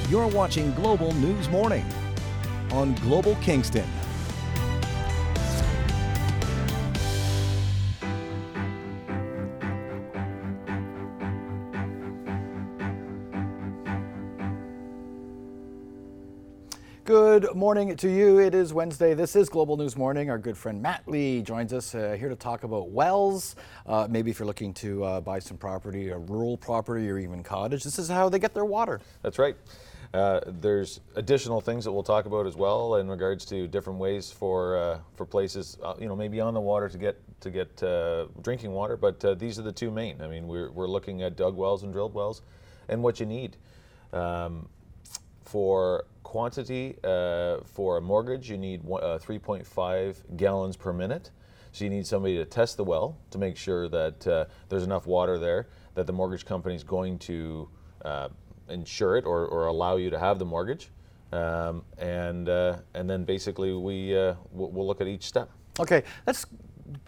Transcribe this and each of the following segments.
You're watching Global News Morning on Global Kingston. Good morning to you. It is Wednesday. This is Global News Morning. Our good friend Matt Lee joins us here to talk about wells. Maybe if you're looking to buy some property, a rural property or even cottage, this is how they get their water. That's right. There's additional things that we'll talk about as well in regards to different ways for places, maybe on the water to get drinking water. But these are the two main. I mean, we're looking at dug wells and drilled wells, and what you need. For quantity, for a mortgage, you need 3.5 gallons per minute. So you need somebody to test the well to make sure that there's enough water there, that the mortgage company is going to insure it or allow you to have the mortgage. And then basically we'll look at each step. Okay, let's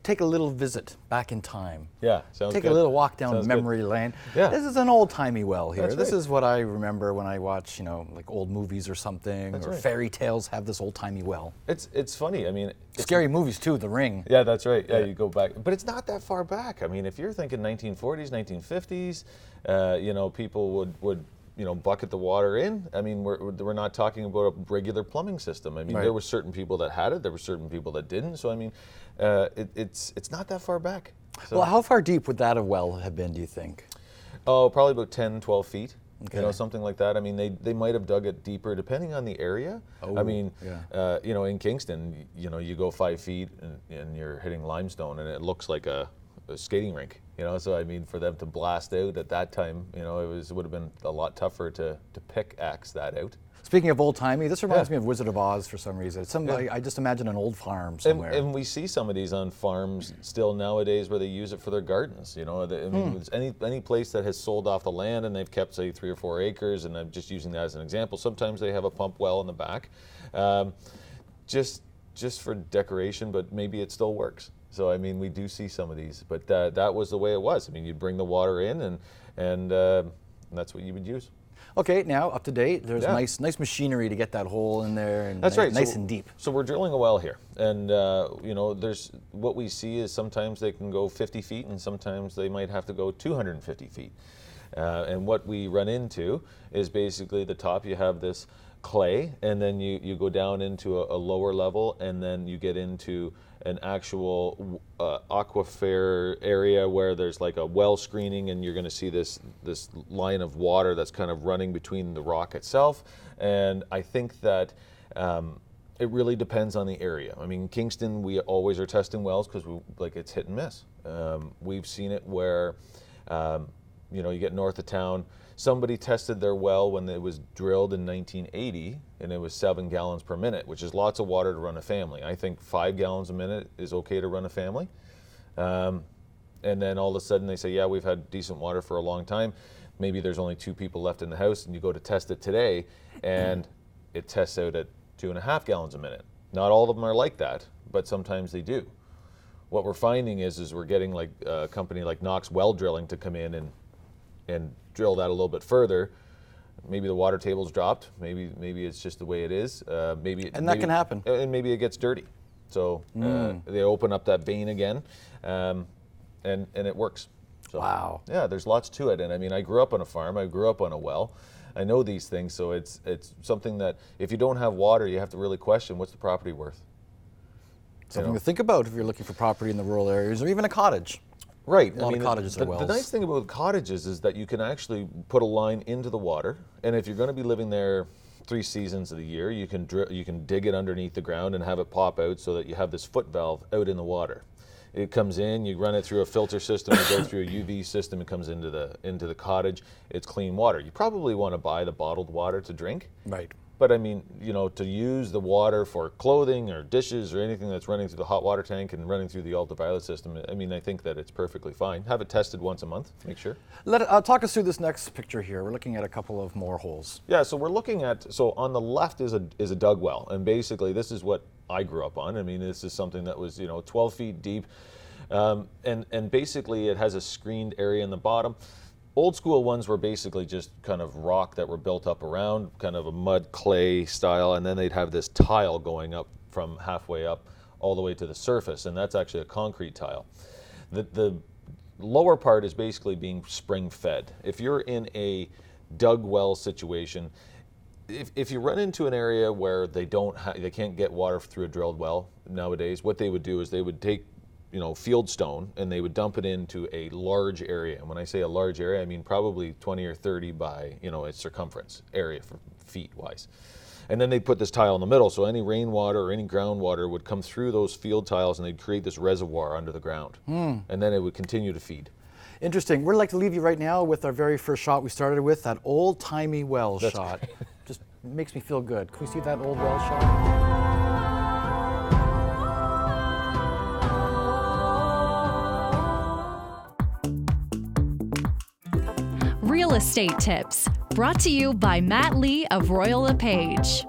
take a little visit back in time. Yeah, sounds good. Take a little walk down Sounds memory good. lane. Yeah. This is an old-timey well here. That's This right. is what I remember when I watch, like old movies or something, That's or right. fairy tales have this old-timey well. It's funny. I mean, Scary movies too, The Ring. Yeah, that's right. Yeah, you go back, but it's not that far back. I mean, if you're thinking 1940s, 1950s, people would bucket the water in. I mean, we're not talking about a regular plumbing system. I mean, Right. There were certain people that had it. There were certain people that didn't. So I mean, it's not that far back. So, Well, how far deep would that well have been, do you think? oh, probably about 10, 12 feet. Okay. Something like that. I mean, they might have dug it deeper depending on the area. Oh, I mean, yeah. in Kingston, you go 5 feet and you're hitting limestone and it looks like a skating rink. So I mean, for them to blast out at that time, would have been a lot tougher to pickaxe that out. Speaking of old-timey, this reminds Yeah. me of Wizard of Oz for some reason. I just imagine an old farm And, somewhere. and we see some of these on farms still nowadays where they use it for their gardens. I mean, it's any place that has sold off the land and they've kept, say, 3 or 4 acres, and I'm just using that as an example. Sometimes they have a pump well in the back, just for decoration, but maybe it still works. So I mean, we do see some of these, but that was the way it was. I mean, you'd bring the water in, and that's what you would use. Okay, now up to date. There's Yeah. nice machinery to get that hole in there, and That's right. nice So- and deep. So we're drilling a well here, and there's what we see is sometimes they can go 50 feet, and sometimes they might have to go 250 feet. And what we run into is basically the top. You have this clay, and then you go down into a lower level, and then you get into an actual aquifer area where there's like a well screening, and you're going to see this line of water that's kind of running between the rock itself. And I think that it really depends on the area. I mean, Kingston, we always are testing wells because it's hit and miss. We've seen it where you get north of town. Somebody tested their well when it was drilled in 1980, and it was 7 gallons per minute, which is lots of water to run a family. I think 5 gallons a minute is okay to run a family. And then all of a sudden they say, yeah, we've had decent water for a long time. Maybe there's only 2 people left in the house, and you go to test it today, and it tests out at 2.5 gallons a minute. Not all of them are like that, but sometimes they do. What we're finding is we're getting like a company like Knox Well Drilling to come in and drill that a little bit further. Maybe the water table's dropped. Maybe it's just the way it is. That can happen. And maybe it gets dirty. So they open up that vein again, and it works. So, Wow. Yeah, there's lots to it. And I mean, I grew up on a farm. I grew up on a well. I know these things. So it's something that if you don't have water, you have to really question what's the property worth. Something to think about if you're looking for property in the rural areas, or even a cottage. Right. A lot of cottages are the wells. nice thing about cottages is that you can actually put a line into the water, and if you're going to be living there 3 seasons of the year, you can dig it underneath the ground and have it pop out so that you have this foot valve out in the water. It comes in, you run it through a filter system, you go through a UV system, it comes into the cottage. It's clean water. You probably want to buy the bottled water to drink. Right. But I mean, to use the water for clothing or dishes or anything that's running through the hot water tank and running through the ultraviolet system, I mean, I think that it's perfectly fine. Have it tested once a month, make sure. Talk us through this next picture here. We're looking at a couple of more holes. Yeah, so we're looking at, so on the left is a dug well, and basically this is what I grew up on. I mean, this is something that was 12 feet deep, and basically it has a screened area in the bottom. Old school ones were basically just kind of rock that were built up around, kind of a mud clay style, and then they'd have this tile going up from halfway up all the way to the surface, and that's actually a concrete tile. The lower part is basically being spring fed. If you're in a dug well situation, if you run into an area where they can't get water through a drilled well nowadays, what they would do is they would take field stone, and they would dump it into a large area. And when I say a large area, I mean probably 20 or 30 by, its circumference area for feet wise. And then they'd put this tile in the middle, so any rainwater or any groundwater would come through those field tiles, and they'd create this reservoir under the ground. And then it would continue to feed. Interesting. We'd like to leave you right now with our very first shot we started with, that old-timey well shot. Just makes me feel good. Can we see that old well shot? Real estate tips brought to you by Matt Lee of Royal LePage.